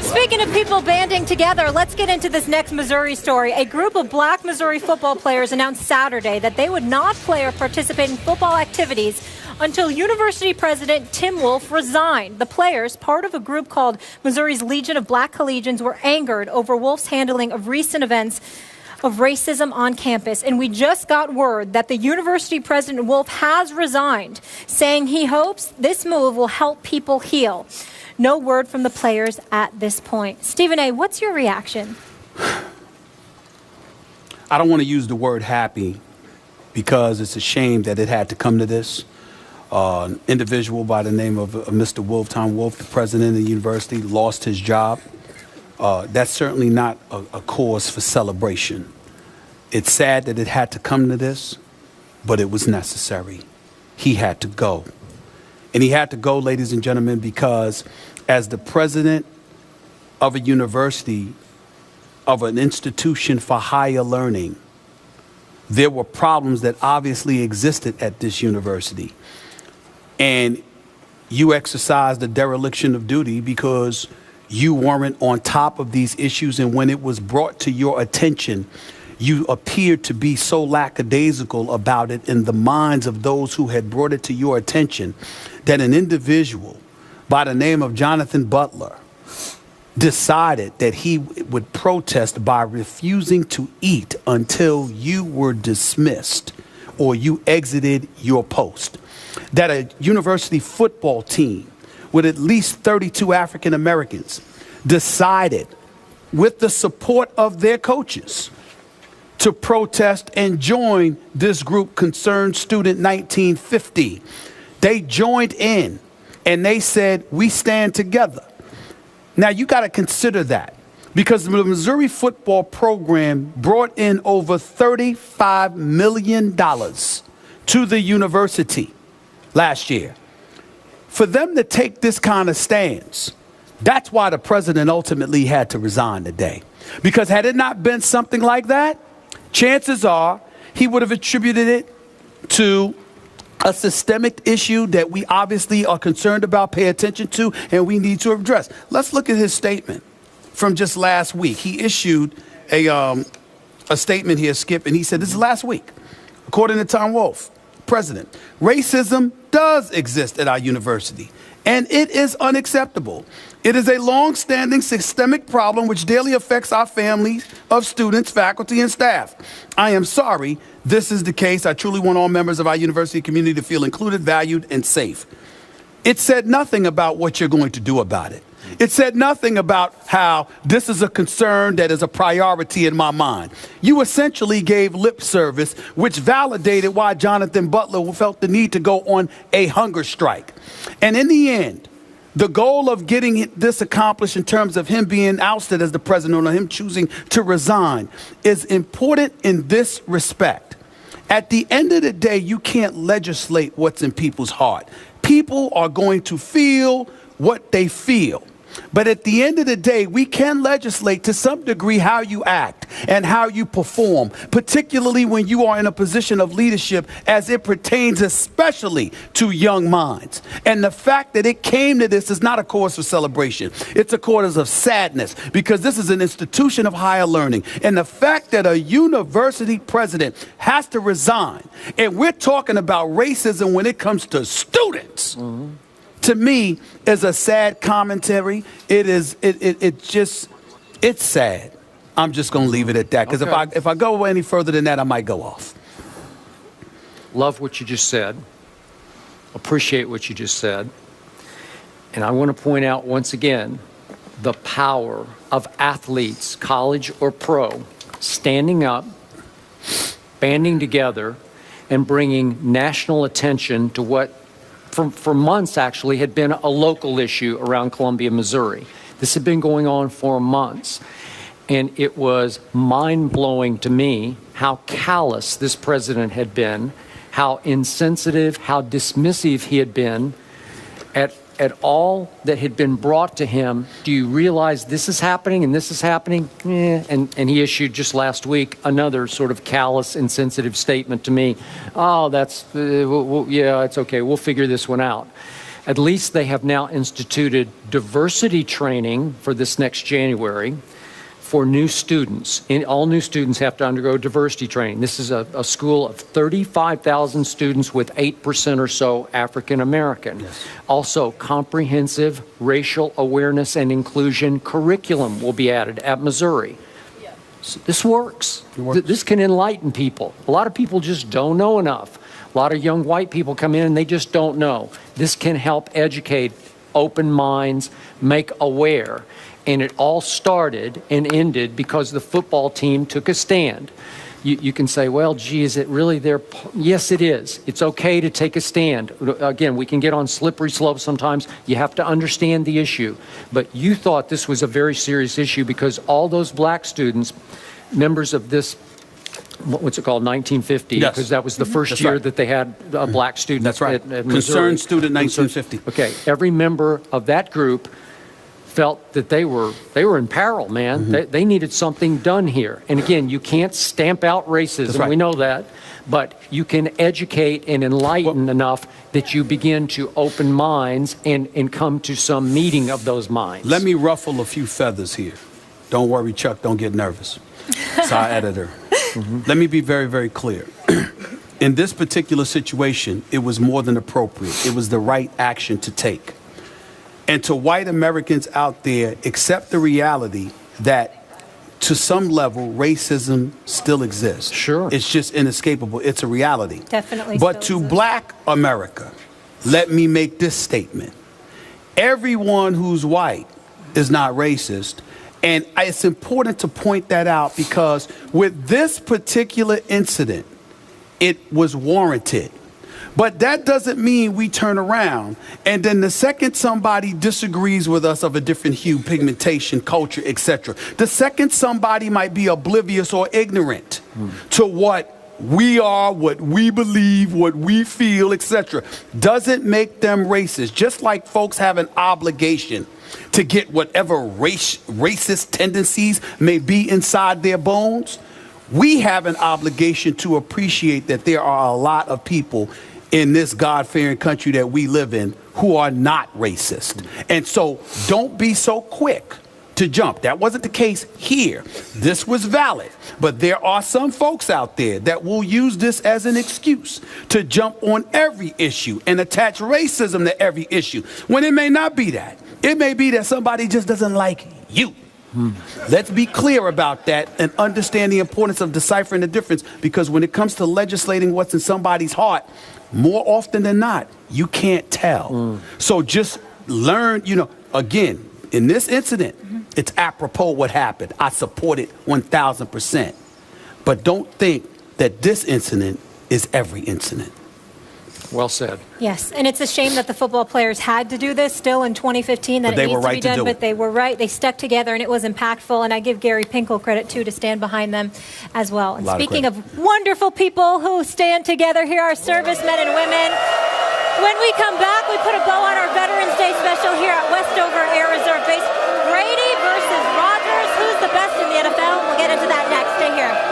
Speaking of people banding together, let's get into this next Missouri story. A group of black Missouri football players announced Saturday that they would not play or participate in football activities until University President Tim Wolf resigned. The players, part of a group called Missouri's Legion of Black Collegians, were angered over Wolf's handling of recent events of racism on campus. And we just got word that the University President Wolf has resigned, saying he hopes this move will help people heal. No word from the players at this point. Stephen A., what's your reaction? I don't want to use the word happy because it's a shame that it had to come to this. An individual by the name of Mr. Wolf, Tom Wolf, the president of the university, lost his job. That's certainly not a cause for celebration. It's sad that it had to come to this, but it was necessary. He had to go. And he had to go, ladies and gentlemen, because as the president of a university, of an institution for higher learning, there were problems that obviously existed at this university. And you exercised a dereliction of duty because you weren't on top of these issues. And when it was brought to your attention, you appeared to be so lackadaisical about it in the minds of those who had brought it to your attention that an individual by the name of Jonathan Butler decided that he would protest by refusing to eat until you were dismissed or you exited your post. That a university football team with at least 32 African Americans decided, with the support of their coaches, to protest and join this group, Concerned Student 1950. They joined in and they said, we stand together. Now, you got to consider that because the Missouri football program brought in over $35 million to the university last year. For them to take this kind of stance, that's why the president ultimately had to resign today. Because had it not been something like that, chances are he would have attributed it to a systemic issue that we obviously are concerned about, pay attention to, and we need to address. Let's look at his statement from just last week. He issued a statement here, Skip, and he said, this is last week, according to Tom Wolf, president, racism does exist at our university, and it is unacceptable. It is a long-standing systemic problem which daily affects our families of students, faculty, and staff. I am sorry this is the case. I truly want all members of our university community to feel included, valued, and safe. It said nothing about what you're going to do about it. It said nothing about how this is a concern that is a priority in my mind. You essentially gave lip service, which validated why Jonathan Butler felt the need to go on a hunger strike. And in the end, the goal of getting this accomplished in terms of him being ousted as the president or him choosing to resign is important in this respect. At the end of the day, you can't legislate what's in people's heart. People are going to feel what they feel. But at the end of the day, we can legislate to some degree how you act and how you perform, particularly when you are in a position of leadership as it pertains especially to young minds. And the fact that it came to this is not a cause for celebration. It's a cause of sadness because this is an institution of higher learning. And the fact that a university president has to resign, and we're talking about racism when it comes to students, to me, is a sad commentary. It's sad. I'm just going to leave it at that because if I go any further than that, I might go off. Love what you just said. Appreciate what you just said. And I want to point out once again the power of athletes, college or pro, standing up, banding together, and bringing national attention to what for months actually had been a local issue around Columbia, Missouri. This had been going on for months. And it was mind-blowing to me how callous this president had been, how insensitive, how dismissive he had been at all that had been brought to him. Do you realize this is happening and this is happening? And he issued just last week another sort of callous, insensitive statement to me. Oh, that's, yeah, it's okay. We'll figure this one out. At least they have now instituted diversity training for this next January for new students. And all new students have to undergo diversity training. This is a school of 35,000 students with 8% or so African American. Yes. Also, comprehensive racial awareness and inclusion curriculum will be added at Missouri. So this works. This can enlighten people. A lot of people just don't know enough. A lot of young white people come in and they just don't know. This can help educate, open minds, make aware. And it all started and ended because the football team took a stand. You can say, well, gee, is it really their... Yes, it is. It's okay to take a stand. Again, we can get on slippery slopes sometimes. You have to understand the issue. But you thought this was a very serious issue because all those black students, members of this, what's it called, 1950? Yes. Because that was the first That's year right. that they had a black student. That's right. At Missouri. Concerned student 1950. Okay, every member of that group felt that they were in peril, man. They needed something done here. And again, you can't stamp out racism. Right. We know that. But you can educate and enlighten enough that you begin to open minds and come to some meeting of those minds. Let me ruffle a few feathers here. Don't worry, Chuck. Don't get nervous. It's our editor. Let me be very, very clear. In this particular situation, it was more than appropriate. It was the right action to take. And to white Americans out there, accept the reality that to some level, racism still exists. Sure. It's just inescapable. It's a reality. Definitely But still to exists. black America, let me make this statement. Everyone who's white is not racist. And it's important to point that out because with this particular incident, it was warranted. But that doesn't mean we turn around and then the second somebody disagrees with us of a different hue, pigmentation, culture, etc., the second somebody might be oblivious or ignorant to what we are, what we believe, what we feel, etc., doesn't make them racist. Just like folks have an obligation to get whatever racist tendencies may be inside their bones, we have an obligation to appreciate that there are a lot of people in this God-fearing country that we live in who are not racist. And so don't be so quick to jump. That wasn't the case here. This was valid. But there are some folks out there that will use this as an excuse to jump on every issue and attach racism to every issue, when it may not be that. It may be that somebody just doesn't like you. Let's be clear about that and understand the importance of deciphering the difference, because when it comes to legislating what's in somebody's heart, more often than not, you can't tell. So just learn, again, in this incident, it's apropos what happened. I support it 1,000%. But don't think that this incident is every incident. Well said. Yes, and it's a shame that the football players had to do this still in 2015, that But they it needs were to right be to done, do but it. they were right. They stuck together, and it was impactful, and I give Gary Pinkel credit, too, to stand behind them as well. And lot of speaking credit. of wonderful people who stand together, here are servicemen and women. When we come back, we put a bow on our Veterans Day special here at Westover Air Reserve Base. Brady versus Rodgers. Who's the best in the NFL? We'll get into that next. Stay here.